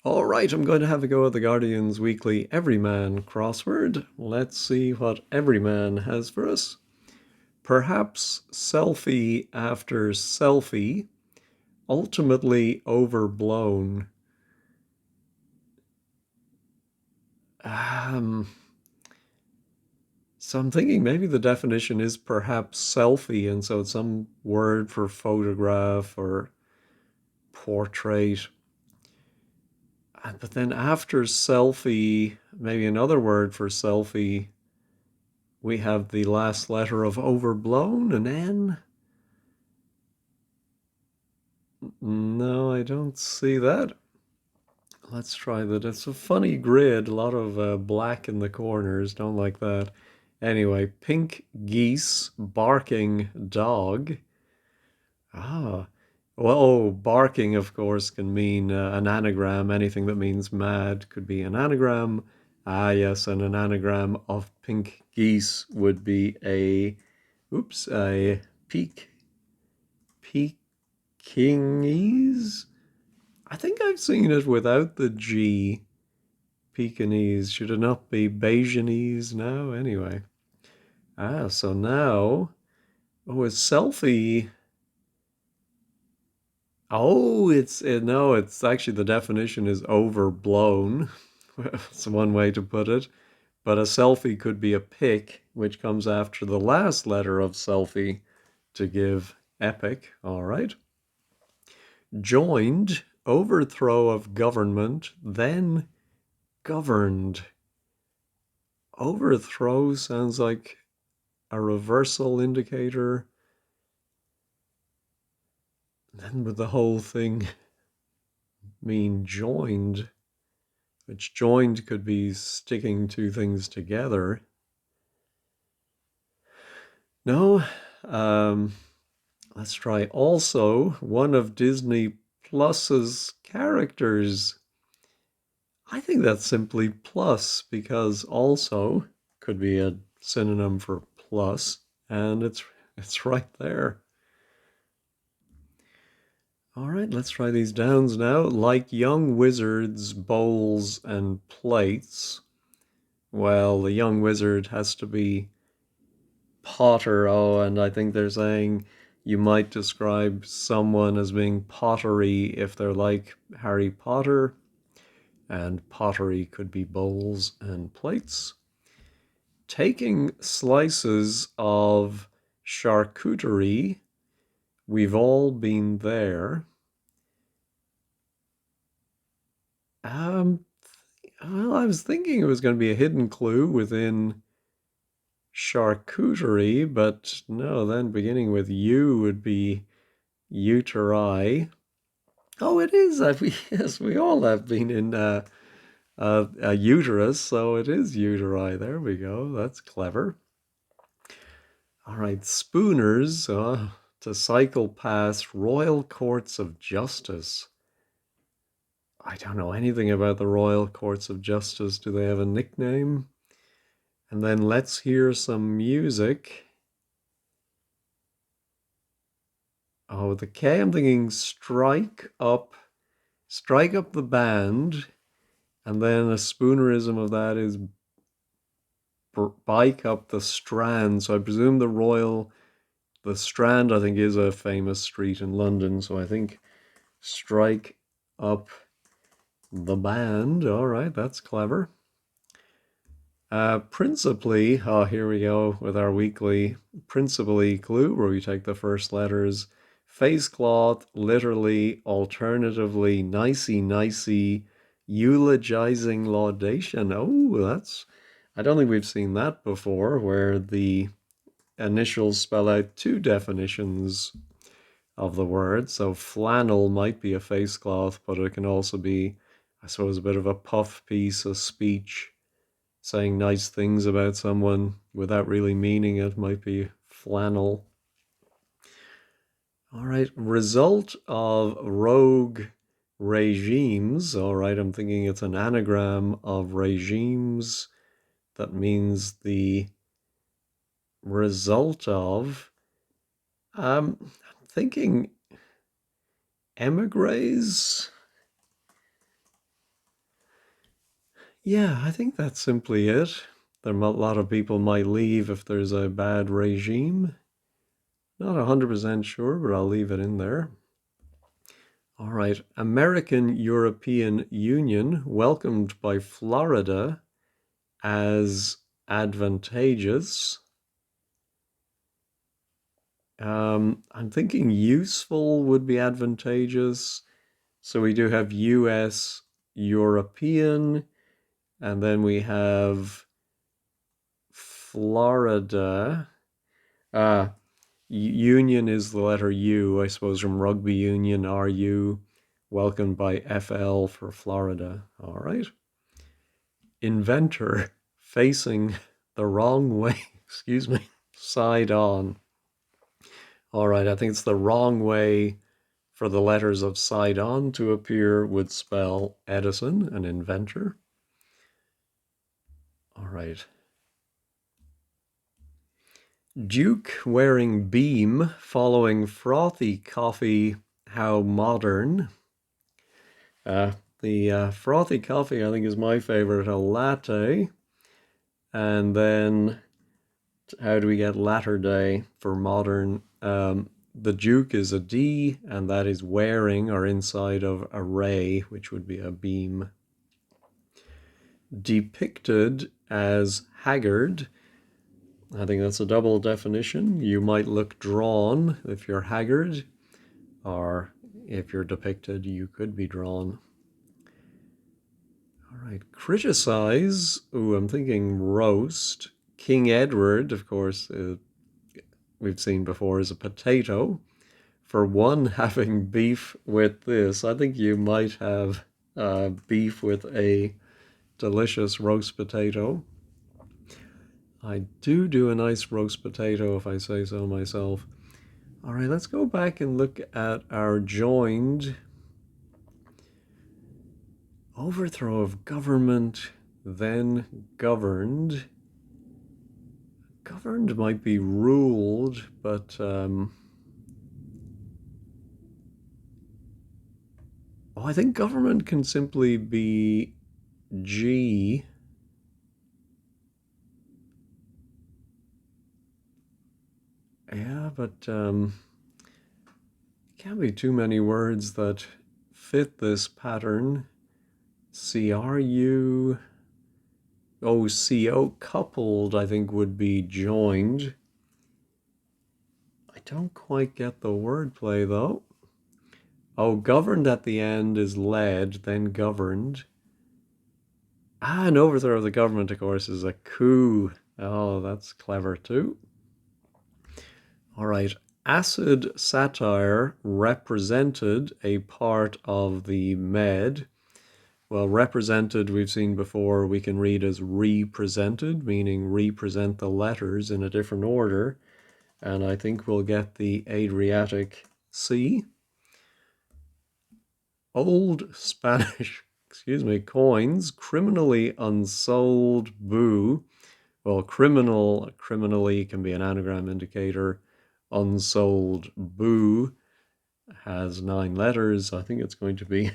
All right, I'm going to have a go at the Guardian's weekly Everyman crossword. Let's see what Everyman has for us. Perhaps selfie after selfie, ultimately overblown. Um, so I'm thinking maybe the definition is perhaps selfie, and so it's some word for photograph or portrait. But then after selfie, maybe another word for selfie, we have the last letter of overblown, an N. No, I don't see that. Let's try that. It's a funny grid, a lot of black in the corners. Don't like that. Anyway, pink geese, barking dog. Ah, well, oh, barking, of course, can mean an anagram. Anything that means mad could be an anagram. Ah, yes, and an anagram of pink geese would be a peak, Pekingese. I think I've seen it without the G. Pekingese. Should it not be Bayesianese now? Anyway. So now, oh, a selfie. Oh, no, it's actually the definition is overblown. It's one way to put it. But a selfie could be a pic, which comes after the last letter of selfie to give epic. All right. Joined, overthrow of government, then governed. Overthrow sounds like a reversal indicator. Then would the whole thing mean joined? Which joined could be sticking two things together. No, let's try also one of Disney Plus's characters. I think that's simply plus because also could be a synonym for plus, and it's right there. All right, let's try these downs now. Like young wizards, bowls, and plates. Well, the young wizard has to be Potter. Oh, and I think they're saying you might describe someone as being pottery if they're like Harry Potter, and pottery could be bowls and plates. Taking slices of charcuterie, we've all been there. Um, well, I was thinking it was going to be a hidden clue within charcuterie, but no, then beginning with U would be uteri. Oh, it is. Yes, we all have been in a uterus, so it is uteri. There we go. That's clever. All right, spooners to cycle past royal courts of justice. I don't know anything about the royal courts of justice. Do they have a nickname? And then let's hear some music. Oh, the K, I'm thinking strike up the band. And then a spoonerism of that is bike up the Strand. So I presume the Strand, I think, is a famous street in London. So I think strike up the band. All right, that's clever. Principally, here we go with our weekly principally clue where we take the first letters. Face cloth, literally, alternatively, nicey nicey, eulogizing laudation. Oh, I don't think we've seen that before, where the initials spell out two definitions of the word. So flannel might be a face cloth, but it can also be, I suppose, a bit of a puff piece, a speech, saying nice things about someone without really meaning it might be flannel. All right, result of rogue regimes. All right, I'm thinking it's an anagram of regimes. That means the result of, I'm thinking emigres. Yeah, I think that's simply it. A lot of people might leave if there's a bad regime. Not 100% sure, but I'll leave it in there. All right. American European Union welcomed by Florida as advantageous. I'm thinking useful would be advantageous. So we do have US, European, and then we have Florida. Uh, Union is the letter U, I suppose, from rugby union, RU. Welcomed by FL for Florida. All right. Inventor facing the wrong way. Excuse me. Side on. All right. I think it's the wrong way for the letters of side on to appear would spell Edison, an inventor. All right. Duke wearing beam following frothy coffee. How modern. The frothy coffee, I think, is my favorite. A latte. And then, how do we get latter day for modern? The Duke is a D, and that is wearing or inside of array, which would be a beam. Depicted as haggard. I think that's a double definition. You might look drawn if you're haggard, or if you're depicted, you could be drawn. All right, criticize. Ooh, I'm thinking roast. King Edward, of course, we've seen before, is a potato. For one having beef with this, I think you might have beef with a delicious roast potato. I do a nice roast potato if I say so myself. All right, let's go back and look at our joined. Overthrow of government, then governed. Governed might be ruled, but I think government can simply be G. Yeah, but can't be too many words that fit this pattern. CRU. Oh, CO coupled, I think, would be joined. I don't quite get the wordplay though. Oh, governed at the end is led, then governed. An overthrow of the government, of course, is a coup. Oh, that's clever too. All right. Acid satire represented a part of the Med. Well, represented, we've seen before, we can read as represented, meaning represent the letters in a different order. And I think we'll get the Adriatic Sea. Old Spanish, excuse me, coins, criminally unsold boo. Well, criminally can be an anagram indicator. Unsold boo has 9 letters. I think it's going to be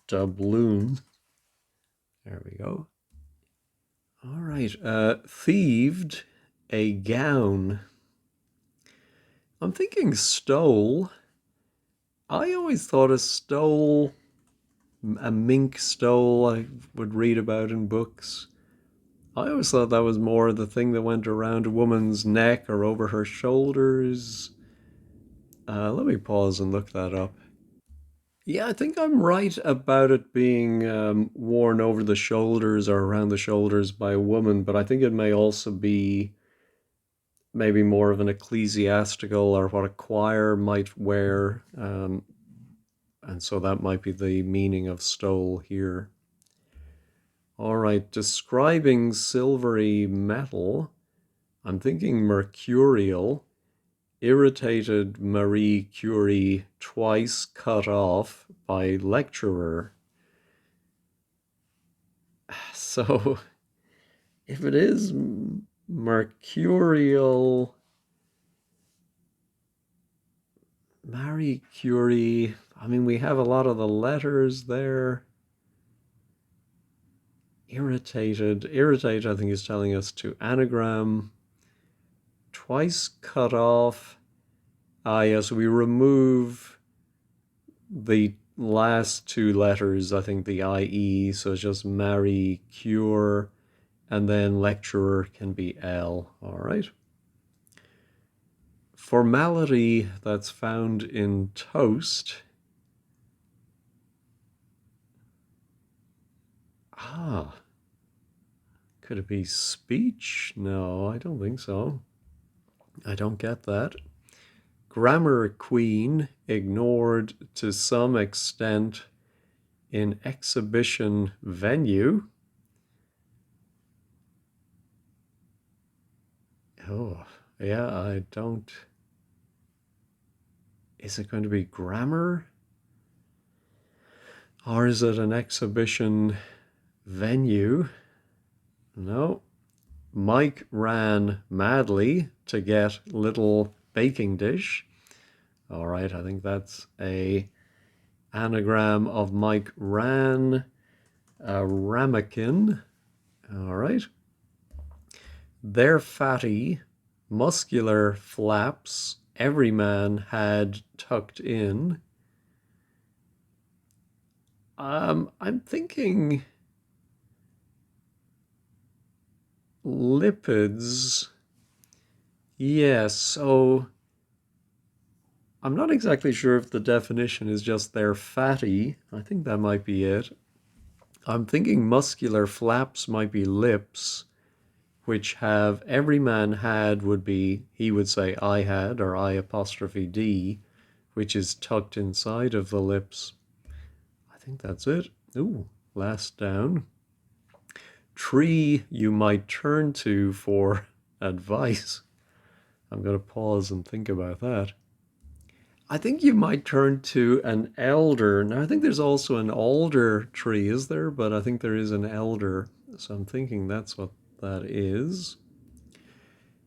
doubloon. There we go. All right. Thieved a gown. I'm thinking stole. I always thought a mink stole, I would read about in books. I always thought that was more the thing that went around a woman's neck or over her shoulders. Let me pause and look that up. Yeah, I think I'm right about it being worn over the shoulders or around the shoulders by a woman, but I think it may also be maybe more of an ecclesiastical or what a choir might wear. And so that might be the meaning of stole here. All right, describing silvery metal, I'm thinking mercurial. Irritated Marie Curie twice cut off by lecturer. So if it is mercurial, Marie Curie, I mean, we have a lot of the letters there. Irritated. Irritate, I think, is telling us to anagram. Twice cut off. Ah, yes, we remove the last two letters, I think the IE, so it's just marry, cure, and then lecturer can be L. All right. Formality that's found in toast. Ah, could it be speech? No, I don't think so. I don't get that. Grammar queen ignored to some extent in exhibition venue. Oh, yeah, I don't. Is it going to be grammar? Or is it an exhibition venue? No. Mike ran madly to get little baking dish. All right, I think that's a anagram of Mike ran a ramekin. All right. They're fatty, muscular flaps every man had tucked in. I'm thinking lipids. Yes, so I'm not exactly sure if the definition is just they're fatty. I think that might be it. I'm thinking muscular flaps might be lips, which have every man had would be, he would say I had, or I apostrophe D, which is tucked inside of the lips. I think that's it. Ooh, last down. Tree you might turn to for advice. I'm going to pause and think about that. I think you might turn to an elder. Now, I think there's also an alder tree, is there? But I think there is an elder. So I'm thinking that's what that is.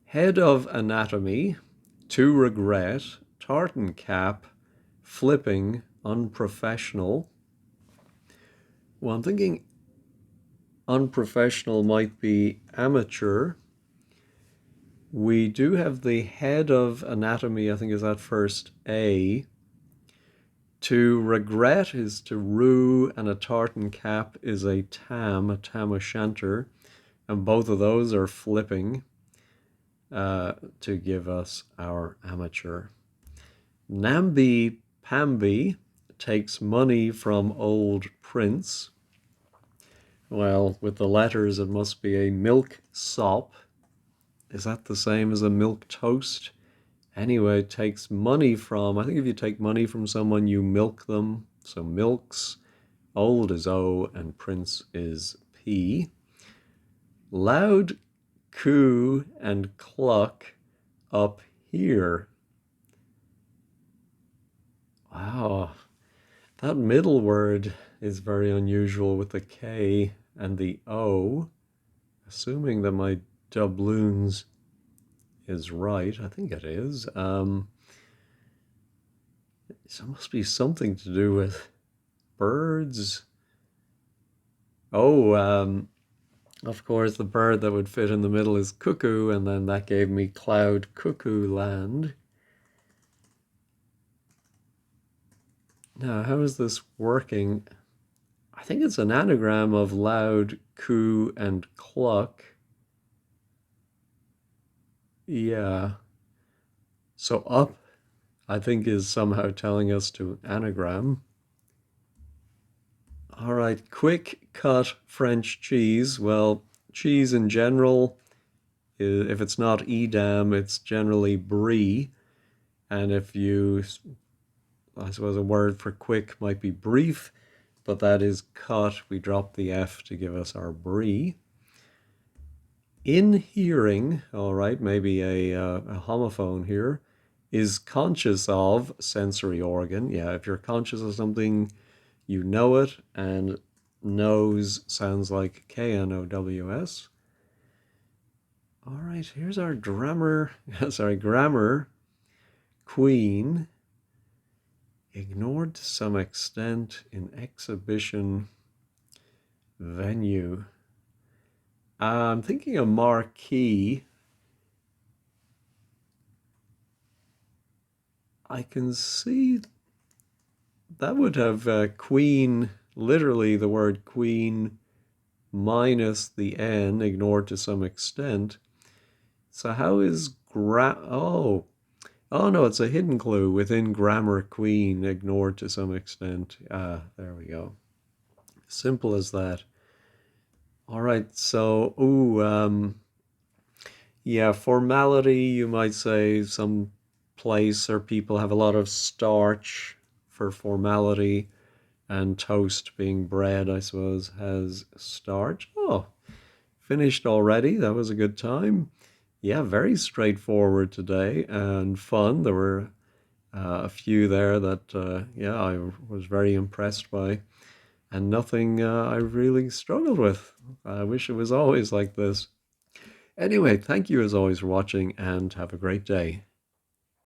Head of anatomy, to regret, tartan cap, flipping, unprofessional. Well, I'm thinking unprofessional might be amateur. We do have the head of anatomy, I think is that first A. To regret is to rue, and a tartan cap is a tam o'shanter. And both of those are flipping to give us our amateur. Namby Pamby takes money from old prince. Well, with the letters, it must be a milk sop. Is that the same as a milk toast? Anyway, takes money from, I think if you take money from someone, you milk them. So milks, old is O, and prince is P. Loud, coo, and cluck up here. Wow, that middle word is very unusual with the K and the O. Assuming that my doubloons is right, I think it is. So it must be something to do with birds. Oh, of course, the bird that would fit in the middle is cuckoo, and then that gave me cloud cuckoo land. Now, how is this working? I think it's an anagram of loud, coo, and cluck. Yeah. So up, I think, is somehow telling us to anagram. All right, quick cut French cheese. Well, cheese in general, if it's not Edam, it's generally brie. And if you, I suppose a word for quick might be brief, but that is cut. We drop the F to give us our brie. In hearing, all right, maybe a homophone here, is conscious of sensory organ. Yeah, if you're conscious of something, you know it, and knows sounds like Knows. All right, here's our grammar, grammar queen. Ignored to some extent in exhibition venue. I'm thinking a marquee. I can see that would have queen, literally the word queen minus the N, ignored to some extent. So how is oh no, it's a hidden clue within grammar queen, ignored to some extent. Ah, there we go. Simple as that. All right, so yeah, formality, you might say some place or people have a lot of starch for formality, and toast being bread, I suppose, has starch. Oh, finished already. That was a good time. Yeah, very straightforward today and fun. There were a few there that, yeah, I was very impressed by, and nothing I really struggled with. I wish it was always like this. Anyway, thank you as always for watching and have a great day.